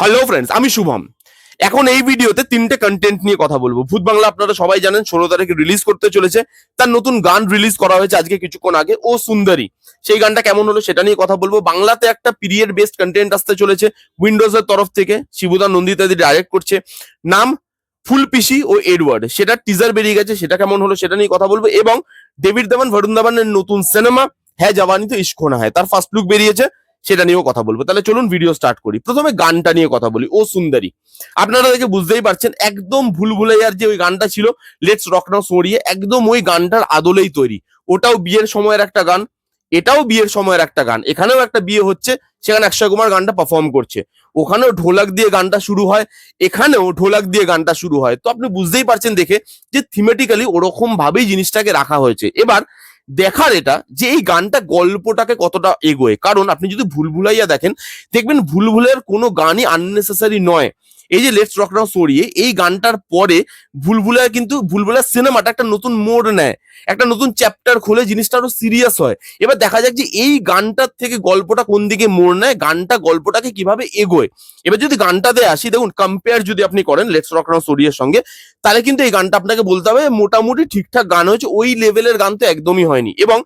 Hello friends, আমি শুভম। এখন এই ভিডিওতে তিনটে কন্টেন্ট নিয়ে কথা বলবো। ভূত বাংলা আপনারা সবাই জানেন 16 তারিখে রিলিজ করতে চলেছে। তার নতুন গান রিলিজ করা হয়েছে আজকে কিছুক্ষণ আগে, ও সুন্দরী। সেই গানটা কেমন হলো সেটা নিয়ে কথা বলবো। বাংলাতে একটা পিরিয়ড বেসড কন্টেন্ট আসতে চলেছে উইন্ডোজ এর তরফ থেকে, শিবুদা নন্দিতাদি ডাইরেক্ট করছে। নাম ফুলপিসি ও এডওয়ার্ড। সেটা টিজার বেরিয়ে গেছে, সেটা কেমন হলো সেটা নিয়ে কথা বলবো। এবং ডেভিড ধাওয়ান বরুণ ধাওয়ানের নতুন সিনেমা হ্যাঁ জাওয়ানি তো ইশক হোনা হ্যায়, তার ফার্স্ট লুক বেরিয়েছে, সেটা নিয়েও কথা বলবো। তাহলে চলুন ভিডিও স্টার্ট করি। প্রথমে গানটা নিয়ে কথা বলি, ও সুন্দরী। আপনারা দেখে বুঝতেই পারছেন একদম ভুল ভুলাইয়ার যে ওই গানটা ছিল, লেটস রক নাও সরিয়ে, একদম ওই গানটার আদলেই তৈরি। ওটাও বিয়ের সময়ের একটা গান, এটাও বিয়ের সময়ের একটা গান। এখানেও একটা বিয়ে হচ্ছে, সেখানে অক্ষয় কুমার গানটা পারফর্ম করছে। ওখানেও ঢোলক দিয়ে গানটা শুরু হয়, এখানেও ঢোলক দিয়ে গানটা শুরু হয়। তো আপনি বুঝতেই পারছেন দেখে যে থিমেটিক্যালি ওরকম ভাবেই জিনিসটাকে রাখা হয়েছে। এবার দেখার এটা যে এই গানটা গল্পটাকে কতটা এগোয়। কারণ আপনি যদি ভুলভুলাইয়া দেখেন, দেখবেন ভুলভুলাইয়ার কোনো গানই আননেসেসারি নয়। এই যে লেটস রক নাও সরিয়ে, এই গানটার পরে ভুলভুলাইয়া কিন্তু ভুলভুলাইয়া সিনেমাটা একটা নতুন মোড় নেয়, একটা নতুন চ্যাপ্টার খোলে, জিনিসটা আরো সিরিয়াস হয়। এবার দেখা যাক যে এই গানটার থেকে গল্পটা কোন দিকে মোড় নেয়, গানটা গল্পটাকে কিভাবে এগোয়। এবার যদি গানটাতে আসি, দেখুন কম্পেয়ার যদি আপনি করেন লেটস রক নাও সরিয়ের সঙ্গে, তাহলে কিন্তু এই গানটা আপনাকে বলতে হবে মোটামুটি ঠিকঠাক গান হয়েছে। ওই লেভেলের গান তো একদমই হয়নি, এবং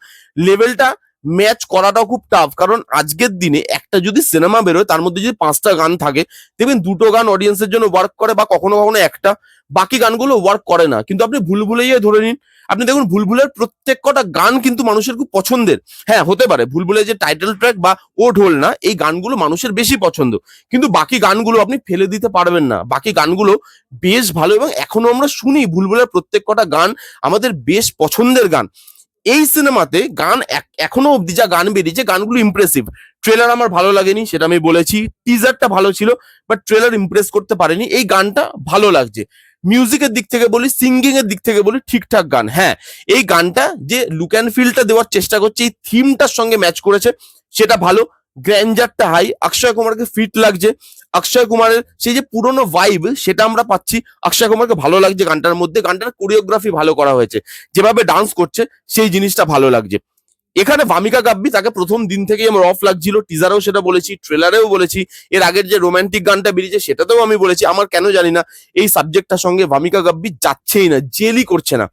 লেভেলটা ম্যাচ করাটাও খুব টাফ। কারণ আজকের দিনে একটা যদি সিনেমা বেরোয়, তার মধ্যে যদি 5টা গান থাকে, দেখবেন 2টো গান অডিয়েন্সের জন্য ওয়ার্ক করে, বা কখনো কখনো একটা, বাকি গানগুলো ওয়ার্ক করে না। কিন্তু আপনি ভুলভুলাইয়া ধরে নিন, আপনি দেখুন ভুলভুলাইয়ার প্রত্যেক কটা গান কিন্তু মানুষের খুব পছন্দের। হ্যাঁ, হতে পারে ভুলভুলাইয়া যে টাইটেল ট্র্যাক বা ও ঢোল না, এই গানগুলো মানুষের বেশি পছন্দ, কিন্তু বাকি গানগুলো আপনি ফেলে দিতে পারবেন না। বাকি গানগুলো বেশ ভালো, এবং এখনো আমরা শুনি ভুলভুলাইয়ার প্রত্যেক কটা গান আমাদের বেশ পছন্দের গান। এই সিনেমাতে গান এখনো অব্দি যা গান বেরিয়েছে, গানগুলো ইমপ্রেসিভ। ট্রেলার আমার ভালো লাগেনি, সেটা আমি বলেছি। টিজারটা ভালো ছিল, বাট ট্রেলার ইমপ্রেস করতে পারেনি। এই গানটা ভালো লাগছে। মিউজিকের দিক থেকে বলি, সিঙ্গিং এর দিক থেকে বলি, ঠিকঠাক গান। হ্যাঁ, এই গানটা যে লুক অ্যান্ড ফিলটা দেওয়ার চেষ্টা করছে, এই থিমটার সঙ্গে ম্যাচ করেছে, সেটা ভালো। গ্র্যান্ডারটা হাই, অক্ষয় কুমারকে ফিট লাগছে। অক্ষয় কুমারের সেই যে পুরোনো ভাইব, সেটা আমরা পাচ্ছি। অক্ষয় কুমারকে ভালো লাগছে গানটার মধ্যে। গানটার কোরিওগ্রাফি ভালো করা হয়েছে, যেভাবে ডান্স করছে সেই জিনিসটা ভালো লাগছে। এখানে ভামিকা গাব্বি, তাকে প্রথম দিন থেকেই আমার অফ লাগছিল। টিজারেও সেটা বলেছি, ট্রেলারেও বলেছি। এর আগের যে রোমান্টিক গানটা বেরিয়েছে সেটাতেও আমি বলেছি, আমার কেন জানি না এই সাবজেক্টটার সঙ্গে ভামিকা গাব্বি যাচ্ছেই না, জেলই করছে না।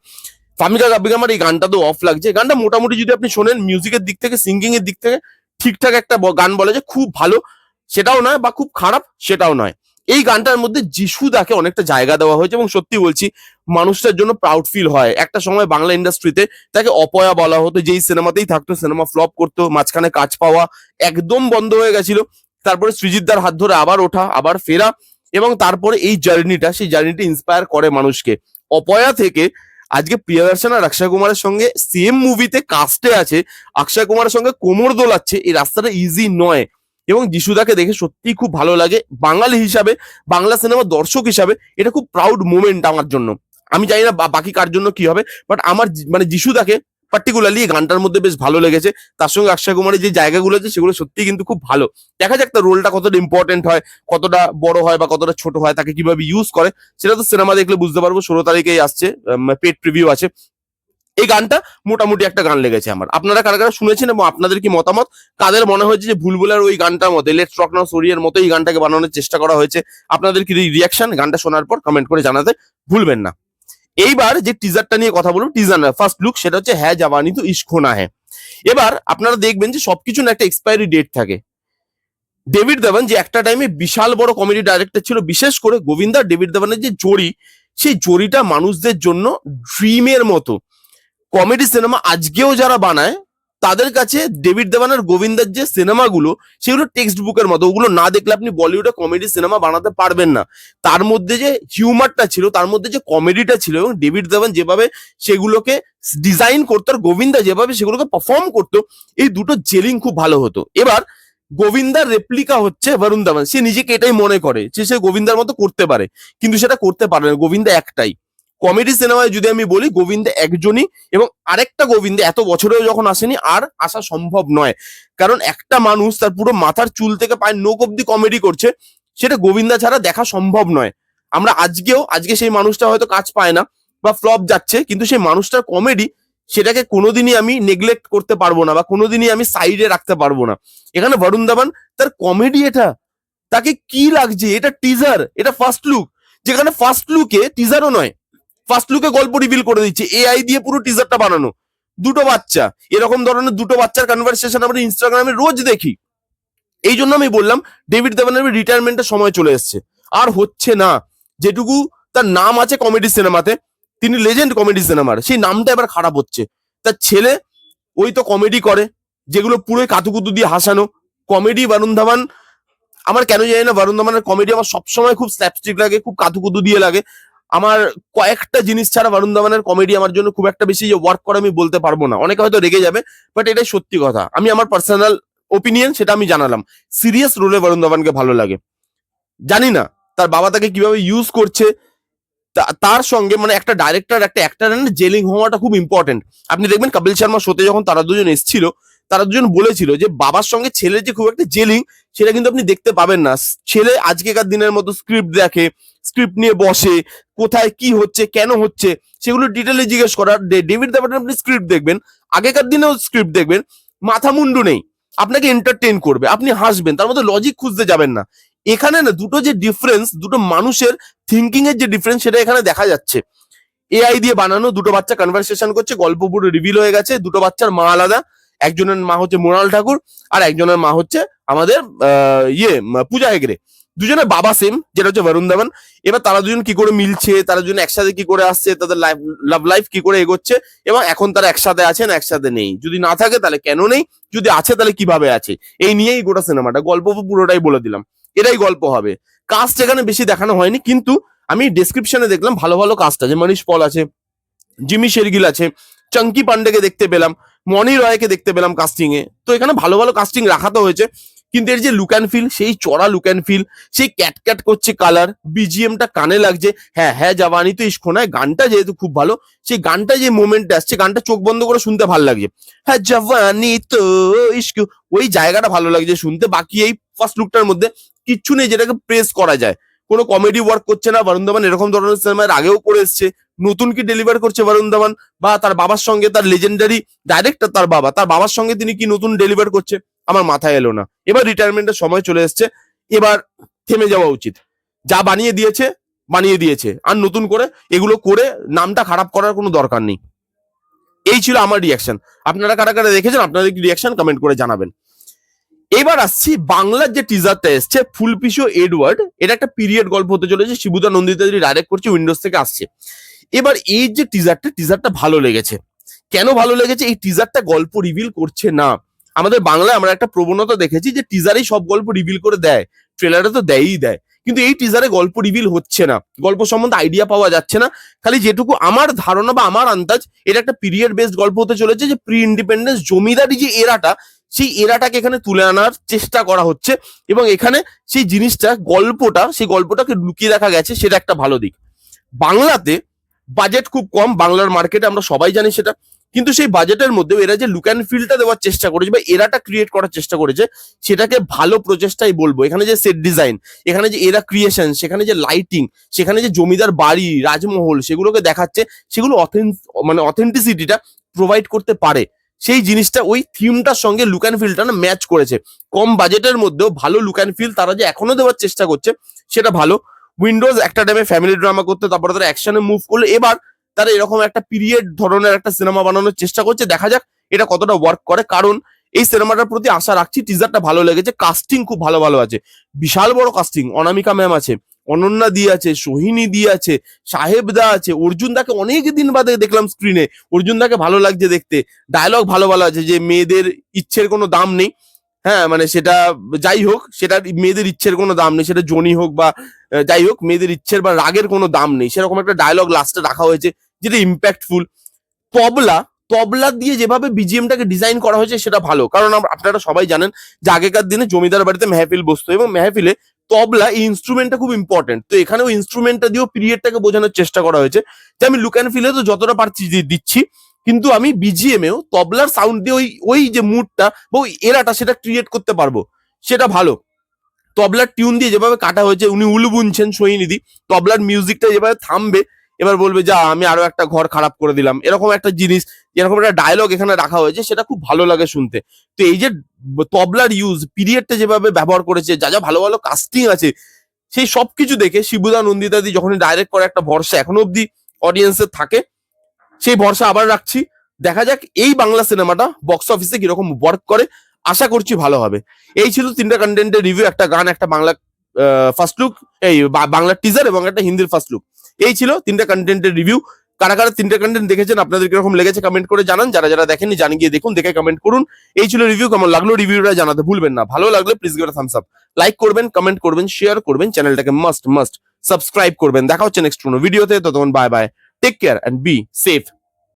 ভামিকা গাব্বিকে আমার এই গানটা তো অফ লাগছে। গানটা মোটামুটি যদি আপনি শোনেন, মিউজিকের দিক থেকে, সিঙ্গিং এর দিক থেকে ঠিকঠাক একটা গান বলা যায়। খুব ভালো সেটাও নয়, বা খুব খারাপ সেটাও নয়। এই গানটার মধ্যে যিশুদাকে অনেকটা জায়গা দেওয়া হয়েছে, এবং সত্যি বলছি মানুষটার জন্য প্রাউড ফিল হয়। একটা সময় বাংলা ইন্ডাস্ট্রিতে তাকে অপয়া বলা হতো, যেই সিনেমাতেই থাকতো সিনেমা ফ্লপ করতো, মাঝখানে কাজ পাওয়া একদম বন্ধ হয়ে গেছিল। তারপরে সৃজিতদার হাত ধরে আবার ওঠা, আবার ফেরা, এবং তারপরে এই জার্নিটা, সেই জার্নিটা ইন্সপায়ার করে মানুষকে। অপয়া থেকে আজকে প্রিয়দর্শন আর অক্ষয় কুমারের সঙ্গে সেম মুভিতে কাস্টে আছে, অক্ষয় কুমারের সঙ্গে কোমর দোলাচ্ছে। এই রাস্তাটা ইজি নয়, এবং যিশুদাকে দেখে সত্যি খুব ভালো লাগে। বাঙালি হিসাবে, বাংলা সিনেমার দর্শক হিসাবে এটা খুব প্রাউড মোমেন্ট আমার জন্য। আমি জানি না বাকি কার জন্য কি হবে, বাট আমার মানে যিশুদাকে পার্টিকুলারলি এই গানটার মধ্যে বেশ ভালো লেগেছে। তার সঙ্গে অক্ষয় কুমারের যে জায়গাগুলো আছে, সেগুলো সত্যি কিন্তু খুব ভালো। দেখা যাক তার রোলটা কতটা ইম্পর্টেন্ট হয়, কতটা বড় হয়, বা কতটা ছোট হয়, তাকে কিভাবে ইউজ করে, সেটা তো সিনেমা দেখলে বুঝতে পারবো। 16 তারিখেই আসছে, পেড প্রিভিউ আছে। এই গানটা মোটামুটি একটা গান লেগেছে আমার। আপনারা কারা কারা শুনেছেন, এবং আপনাদের কি মতামত? কাদের মনে হয়েছে যে ভুলভুলার ওই গানটার মধ্যে, লেটস রক নাও সরিয়ের মতো এই গানটাকে বানানোর চেষ্টা করা হয়েছে? আপনাদের কি রিয়াকশন গানটা শোনার পর কমেন্ট করে জানাতে ভুলবেন না। এইবার যে টিজারটা নিয়ে কথা বলবো, টিজার না ফার্স্ট লুক, সেটা হচ্ছে হ্যাঁ জাওয়ানি তো ইশক হোনা হ্যায়। এবার আপনারা দেখবেন যে সবকিছু না একটা এক্সপায়ারি ডেট থাকে। ডেভিড ধাওয়ান যে একটা টাইমে বিশাল বড় কমেডি ডাইরেক্টর ছিল, বিশেষ করে গোবিন্দা ডেভিড ধাওয়ানের যে জড়ি, সেই জড়িটা মানুষদের জন্য ড্রিমের মতো। কমেডি সিনেমা আজকেও যারা বানায়, তাদের কাছে ডেভিড ধাওয়ান আর গোবিন্দার যে সিনেমাগুলো, সেগুলো টেক্সট বুকের মতো। ওগুলো না দেখলে আপনি বলিউডে কমেডি সিনেমা বানাতে পারবেন না। তার মধ্যে যে হিউমারটা ছিল, তার মধ্যে যে কমেডিটা ছিল, এবং ডেভিড ধাওয়ান যেভাবে সেগুলোকে ডিজাইন করতো, আর গোবিন্দা যেভাবে সেগুলোকে পারফর্ম করতো, এই দুটো জেলিং খুব ভালো হতো। এবার গোবিন্দার রেপ্লিকা হচ্ছে বরুণ ধাওয়ান। সে নিজেকে এটাই মনে করে যে সে গোবিন্দার মতো করতে পারে, কিন্তু সেটা করতে পারে না। গোবিন্দা একটাই। কমেডি সিনেমায় যদি আমি বলি, গোবিন্দা একজনই, এবং আরেকটা গোবিন্দা এত বছরেও যখন আসেনি, আর আসা সম্ভব নয়। কারণ একটা মানুষ তার পুরো মাথার চুল থেকে পায়ের নোক অব্দি কমেডি করছে, সেটা গোবিন্দা ছাড়া দেখা সম্ভব নয়। আমরা আজকে সেই মানুষটা হয়তো কাজ পায় না, বা ফ্লপ যাচ্ছে, কিন্তু সেই মানুষটার কমেডি, সেটাকে কোনোদিনই আমি নেগলেক্ট করতে পারবো না, বা কোনোদিনই আমি সাইডে রাখতে পারবো না। এখানে বরুণ ধাওয়ান তার কমেডি, এটা তাকে কি লাগছে, এটা টিজার, এটা ফার্স্ট লুক, যেখানে ফার্স্ট লুকে টিজারও নয়, ফার্স্ট লুকে গল্প রিভিল করে দিচ্ছে, এআই দিয়ে পুরো টিজারটা বানানো। দুটো বাচ্চা, এরকম ধরনের দুটো বাচ্চার কনভারসেশন আমরা ইনস্টাগ্রামে রোজ দেখি। এই জন্য আমি বললাম ডেভিড দেবানের রিটায়ারমেন্টের সময় চলে এসছে, আর হচ্ছে না। যেটুকু তার নাম আছে কমেডি সিনেমাতে, তিনি লেজেন্ড কমেডি সিনেমার, সেই নামটা এবার খারাপ হচ্ছে। তার ছেলে ওই তো কমেডি করে, যেগুলো পুরোই কাতুকুতু দিয়ে হাসানো কমেডি। বরুণ ধাওয়ান, আমার কেন জানি না বরুণ ধাওয়ানের কমেডি আমার সবসময় খুব স্ল্যাপস্টিক লাগে, খুব কাতুকুতু দিয়ে লাগে। আমার কয়েকটা জিনিস ছাড়া বরুণ ধাওয়ানের কমেডি আমার জন্য খুব একটা বেশি যে ওয়ার্ক করে আমি বলতে পারবো না, অনেকে হয়তো রেগে যাবে, বাট এটাই সত্যি কথা। আমি আমার পার্সোনাল ওপিনিয়ন সেটা আমি জানালাম। সিরিয়াস রোলে বরুণ ধাওয়ানকে ভালো লাগে। জানি না তার বাবা তাকে কিভাবে ইউজ করছে, তার সঙ্গে মানে একটা ডাইরেক্টর একটা অ্যাক্টর জেলিং হওয়াটা খুব ইম্পর্টেন্ট। আপনি দেখবেন কপিল শর্মা শোতে যখন তারা দুজন এসেছিল, তারা দুজন বলেছিল যে বাবার সঙ্গে ছেলের যে খুব একটা জেলিং, সেটা কিন্তু আপনি দেখতে পাবেন না। ছেলে আজকেকার দিনের মতো স্ক্রিপ্ট দেখে, স্ক্রিপ্ট নিয়ে বসে, কোথায় কি হচ্ছে কেন হচ্ছে সেগুলো ডিটেলে জিজ্ঞেস করার। ডেভিড দেবানের আপনি স্ক্রিপ্ট দেখবেন, আগেকার দিনেও স্ক্রিপ্ট দেখবেন, মাথা মুন্ডু নেই, আপনাকে এন্টারটেইন করবে, আপনি হাসবেন, তার মধ্যে লজিক খুঁজতে যাবেন না। এখানে না দুটো যে ডিফারেন্স, দুটো মানুষের থিঙ্কিং এর যে ডিফারেন্স, সেটা এখানে দেখা যাচ্ছে। এআই দিয়ে বানানো দুটো বাচ্চা কনভারসেশন করছে, গল্প পুরো রিভিল হয়ে গেছে। দুটো বাচ্চার মা আলাদা, একজনের মা হচ্ছে মৃণাল ঠাকুর, আর একজনের মা হচ্ছে আমাদের পূজা হেগড়ে। দুজনের বাবা সেম, যেটা হচ্ছে বরুণ ধাওয়ান। এবার তারা দুজন কি করে মিলছে, তারা দুজন একসাথে কি করে আসছে, তাদের লাভ লাইফ কি করে এগোচ্ছে, এবং এখন তারা একসাথে আছে না একসাথে নেই, যদি না থাকে তাহলে কেন নেই, যদি আছে তাহলে কিভাবে আছে, এই নিয়েই গোটা সিনেমাটা। গল্প পুরোটাই বলে দিলাম, এটাই গল্প হবে। কাস্ট এখানে বেশি দেখানো হয়নি, কিন্তু আমি ডেসক্রিপশনে দেখলাম ভালো ভালো কাস্ট আছে। মনীষ পল আছে, জিমি শেরগিল আছে, চঙ্কি পান্ডেকে দেখতে পেলাম, মনি রয়কে দেখতে পেলাম কাস্টিং এ। তো এখানে ভালো ভালো কাস্টিং রাখা তো হয়েছে, কিন্তু এর যে লুক অ্যান্ড ফিল, সেই চড়া লুক অ্যান্ড ফিল, সেই ক্যাট ক্যাট করছে কালার, বিজিএমটা কানে লাগছে। হ্যাঁ হ্যাঁ জাবানি তো ইস্ক হোনা, গানটা যেহেতু খুব ভালো, সেই গানটা যে মোমেন্ট আসছে, গানটা চোখ বন্ধ করে শুনতে ভালো লাগছে। হ্যাঁ জাবানি তো ইস্ক, ওই জায়গাটা ভালো লাগছে শুনতে। বাকি এই ফার্স্ট লুকটার মধ্যে কিচ্ছু নেই যেটাকে প্রেস করা যায়। কোনো কমেডি ওয়ার্ক করছে না। বরুণ ধাওয়ান এরকম ধরনের সিনেমার আগেও করে এসছে, নতুন কি ডেলিভার করছে বরুণ ধাওয়ান? বা তার বাবার সঙ্গে, তার লেজেন্ডারি ডাইরেক্টর তার বাবার সঙ্গে তিনি কি নতুন ডেলিভার করছে, আমার মাথায় এলো না। এবার রিটায়ারমেন্টের সময় চলে এসছে, এবার থেমে যাওয়া উচিত। যা বানিয়ে দিয়েছে বানিয়ে দিয়েছে, আর নতুন করে এগুলো করে নামটা খারাপ করার কোনো দরকার নেই। এই ছিল আমার রিয়াকশন। আপনারা কারা কারা দেখেছেন, আপনাদের কি রিয়াকশন কমেন্ট করে জানাবেন। এবার আসছি বাংলার যে টিজারটা এসছে, ফুলপিসো এডওয়ার্ড, এটা একটা পিরিয়ড গল্প হতে চলেছে। শিবুদা নন্দিতা ডাইরেক্ট করছে, উইন্ডোজ থেকে আসছে। এবার এই যে টিজারটা ভালো লেগেছে। কেন ভালো লেগেছে? এই টিজারটা গল্প রিভিল করছে না। আমাদের বাংলায় আমরা একটা প্রবণতা দেখেছি যে টিজারেই সব গল্প রিভিল করে দেয়, ট্রেলারে তো দেয়ই দেয়, কিন্তু এই টিজারে গল্প রিভিল হচ্ছে না, গল্প সম্বন্ধে আইডিয়া পাওয়া যাচ্ছে না। খালি যেটুকু আমার ধারণা বা আমার আন্দাজ, এটা একটা পিরিয়ড বেসড গল্প হতে চলেছে, যে প্রি ইন্ডিপেন্ডেন্স জমিদারি যে এরাটা, সেই এরাটাকে এখানে তুলে আনার চেষ্টা করা হচ্ছে। এবং এখানে সেই জিনিসটা, সেই গল্পটাকে লুকিয়ে রাখা গেছে, সেটা একটা ভালো দিক। বাংলাতে বাজেট খুব কম, বাংলার মার্কেটে আমরা সবাই জানি সেটা, কিন্তু সেই বাজেটের মধ্যেও এরা যে লুক অ্যান্ড ফিলটা দেওয়ার চেষ্টা করেছে বা এরাটা ক্রিয়েট করার চেষ্টা করেছে, সেটাকে ভালো প্রচেষ্টাই বলবো। এখানে যে সেট ডিজাইন, এখানে যে এরা ক্রিয়েশন, সেখানে যে লাইটিং, সেখানে যে জমিদার বাড়ি, রাজমহল, সেগুলোকে দেখাচ্ছে, সেগুলো মানে অথেন্টিসিটিটা প্রোভাইড করতে পারে। সেই জিনিসটা ওই থিমটার সঙ্গে লুক অ্যান্ড ফিলটা না ম্যাচ করেছে। কম বাজেটের মধ্যেও ভালো লুক অ্যান্ড ফিল তারা যে এখনো দেওয়ার চেষ্টা করছে, সেটা ভালো। উইন্ডোজ একটা টাইমে ফ্যামিলি ড্রামা করতে, তারপরে তারা অ্যাকশনে মুভ করলো, এবার তারা এরকম একটা পিরিয়ড ধরনের একটা সিনেমা বানানোর চেষ্টা করছে। দেখা যাক এটা কতটা ওয়ার্ক করে, কারণ এই সিনেমাটার প্রতি আশা রাখছি। টিজারটা ভালো লেগেছে, কাস্টিং খুব ভালো ভালো আছে, বিশাল বড় কাস্টিং। অনামিকা ম্যাম আছে, অনন্যা দি আছে, সোহিনী দি আছে, সাহেব দা আছে, অর্জুন দাকে অনেক দিন বাদে দেখলাম স্ক্রিনে, অর্জুন দাকে ভালো লাগছে দেখতে। ডায়লগ ভালো ভালো আছে, যে মেয়েদের ইচ্ছের কোনো দাম নেই। হ্যাঁ মানে সেটা যাই হোক, সেটা মেয়েদের ইচ্ছের কোনো দাম নেই, সেটা জনি হোক বা যাই হোক, মেয়েদের ইচ্ছের বা রাগের কোনো দাম নেই, সেরকম একটা ডায়লগ লাস্টে রাখা হয়েছে, যেটা ইম্প্যাক্টফুল। তবলা তবলা দিয়ে যেভাবে বিজিএমটাকে ডিজাইন করা হয়েছে, সেটা ভালো। কারণ আপনারা সবাই জানেন যে আগেকার দিনে জমিদার বাড়িতে মেহফিল বসতো, এবং মেহফিলে তবলা এই ইনস্ট্রুমেন্টটা খুব ইম্পর্টেন্ট। তো এখানেও ইনস্ট্রুমেন্টটা দিয়েও পিরিয়ডটাকে বোঝানোর চেষ্টা করা হয়েছে, যে আমি লুক অ্যান্ড ফিলে তো যতটা পারছি দিচ্ছি, কিন্তু আমি বিজিএমেও তবলার সাউন্ড দিয়ে ওই ওই যে মুডটা বা ওই এরাটা, সেটা ক্রিয়েট করতে পারবো, সেটা ভালো। তবলার টিউন দিয়ে যেভাবে কাটা হয়েছে, উনি উলু বুনছেন সোহিনীদি, তবলার মিউজিকটা যেভাবে থামবে, এবার বলবে যা আমি আরো একটা ঘর খারাপ করে দিলাম, এরকম একটা জিনিস যেরকম একটা ডায়লগ এখানে রাখা হয়েছে সেটা খুব ভালো লাগে শুনতে। তো এই যে তবলার ইউজ, পিরিয়ডটা যেভাবে ব্যবহার করেছে, যা যা ভালো ভালো কাস্টিং আছে, সেই সবকিছু দেখে শিবুদা নন্দিতাদি যখন ডাইরেক্ট করে একটা ভরসা এখনো অব্দি অডিয়েন্সের থাকে, সেই ভরসা আবার রাখছি। দেখা যাক এই বাংলা সিনেমাটা বক্স অফিসে কিরকম ওয়ার্ক করে, আশা করছি ভালো হবে। এই ছিল তিনটা কন্টেন্টের রিভিউ, একটা গান, একটা বাংলা ফার্স্ট লুক, এই বাংলা টিজার এবং একটা হিন্দির ফার্স্ট লুক। এই ছিল তিনটা কন্টেন্টের রিভিউ। কারা কারা তিনটা কন্টেন্ট দেখেছেন, আপনাদের কিরকম লেগেছে কমেন্ট করে জানান। যারা যারা দেখেননি জানি গিয়ে দেখুন, দেখে কমেন্ট করুন। এই ছিল রিভিউ, কেমন লাগলো রিভিউটা জানাতে ভুলবেন না। ভালো লাগলে please give Thums up, like করবেন, কমেন্ট করবেন, শেয়ার করবেন, চ্যানেলটাকে মাস্ট সাবস্ক্রাইব করবেন। দেখা হচ্ছে নেক্সট কোনো ভিডিওতে, ততক্ষণ bye bye, take care and be safe.